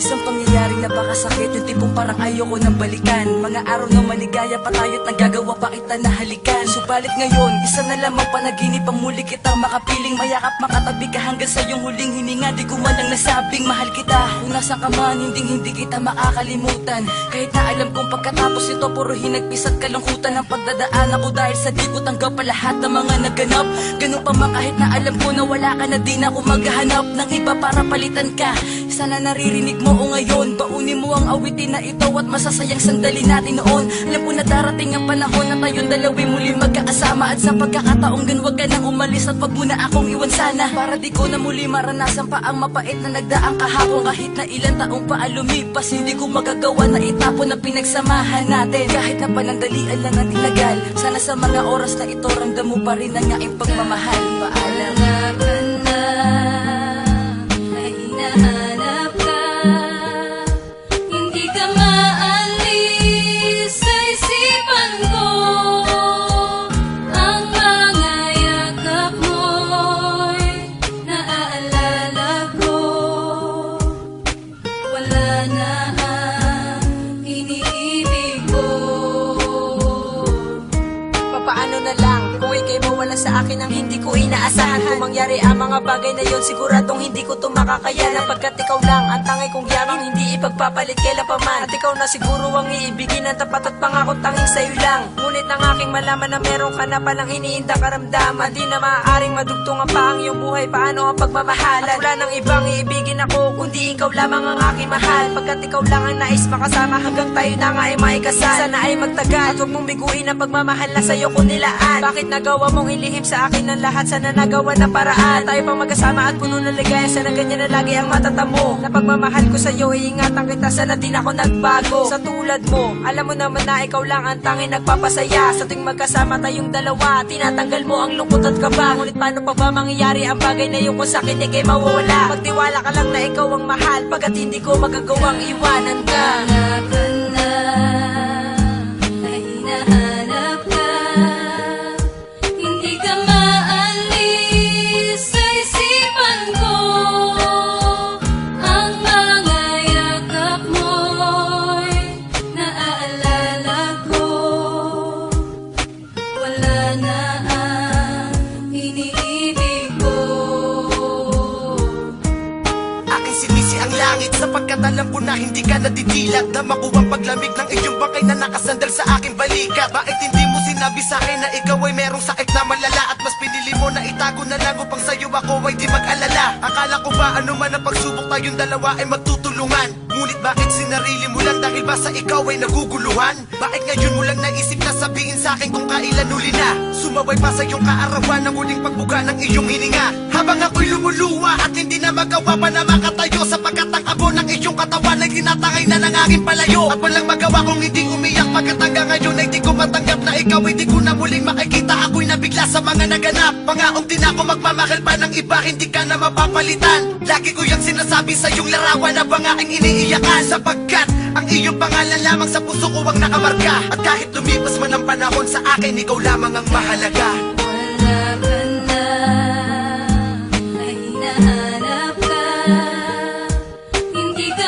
Isang pangyayaring napakasakit, yung tipong parang ayoko nang balikan. Mga araw na maligaya pa tayo't nagagawa pa kita na halikan. Subalit ngayon, isa na lamang panaginip ang muli kitang makapiling. Mayakap makatabi ka hanggang sa iyong huling hininga. Di ko man lang nasabing mahal kita. Kung nasa ka man, hindi kita makakalimutan. Kahit na alam kong pagkatapos ito puro hinagpis at kalungkutan ang pagdadaan ako dahil sa di ko tanggap pa lahat ng mga naganap. Ganun pa man kahit na alam ko na wala ka na, di na ako maghahanap ng iba para palitan ka. Sana naririnig mo o ngayon, baunin mo ang awitin na ito at masasayang sandali natin noon. Alam ko na darating ang panahon na tayong dalawi muli magkakasama. At sa pagkakataong gan wag ka nang umalis at wag mo na akong iwan sana. Para di ko na muli maranasan pa ang mapait na nagdaang kahapon. Kahit na ilang taong pa lumipas, hindi ko magagawa na itapon ang pinagsamahan natin. Kahit na panandalian lang ang tinagal, sana sa mga oras na ito ramdam mo pa rin ang aking pagmamahal. Paalam na sa akin ang hindi ko inaasahan. Kung mangyari ang mga bagay na yon, siguradong hindi ko to makakayanan. Pagkat ikaw lang ang tangay kong yamang hindi ipagpapalit kailan pa man. At ikaw na siguro ang iibigin ng tapat at pangako tanging sa'yo lang. Ngunit nang aking malaman na meron ka na palang iniindang karamdaman, di na maaaring madugtungan pa ang iyong buhay. Paano ang pagmamahalan? At wala nang ibang iibigin ako kundi ikaw lamang ang aking mahal. Pagkat ikaw lang ang nais makasama hanggang tayo na nga ay maikasal. Sana ay magtagal at huwag mong biguin ang pagmamahal na sa'yo ko nilaan. Bakit nagawa mong ilihim sa akin ang lahat? Sana nagawa na paraan tayo pang magkasama at puno ng ligaya. Sana ganyan na lagi ang matatamo na pagmamahal ko sa'yo. Iingatan kita, sana din ako nagbago. Sa tulad mo, alam mo naman na ikaw lang ang tanging nagpapasaya. Sa tuwing magkasama tayong dalawa, tinatanggal mo ang lungkot at kaba. Ngunit paano pa ba mangyayari ang bagay na yung kung sakit di kayo mawawala? Magtiwala ka lang na ikaw ang mahal, pagkat hindi ko magagawang iwanan ka. Sapagkat alam ko na hindi ka nadidilat, dama ko ang paglamig ng iyong bangkay na nakasandal sa aking balikat. Bakit hindi mo sinabi sa akin na ikaw ay merong sakit na malala? At mas pinili mo na itago na lang upang sa'yo ako ay di mag-alala. Akala ko ba ano man ang pagsubok tayong dalawa ay magtutulungan? Ngunit bakit sinarili mo lang dahil ba sa ikaw ay naguguluhan? Bakit ngayon mo lang naisip na sabihin sa akin kung kailan huli na? Sumabay pa sa iyong kaarawan ng huling pagbuga ng iyong hininga. Habang ako'y lumuluwa at hindi na magawa pa na makatayo, sapagkat ang abo ng iyong katawan ay tinatangay na ng aking palayo. At walang magawa kung hindi umiyak, pagkat hanggang ngayon ay di ko matanggap na ikaw ay di ko na muling makikita. Ako'y nabigla sa mga naganap. Pangaong din ako magmamahal pa ng iba, hindi ka na mapapalitan. Lagi ko yung sinasabi sa iyong larawan na bang aking iniiyakan, sapagkat ang iyong pangalan lamang sa puso ko ang nakamarka. At kahit lumipas man ang panahon, sa akin ikaw lamang ang mahalaga. Wala ka na, ay hinahanap ka, hindi ka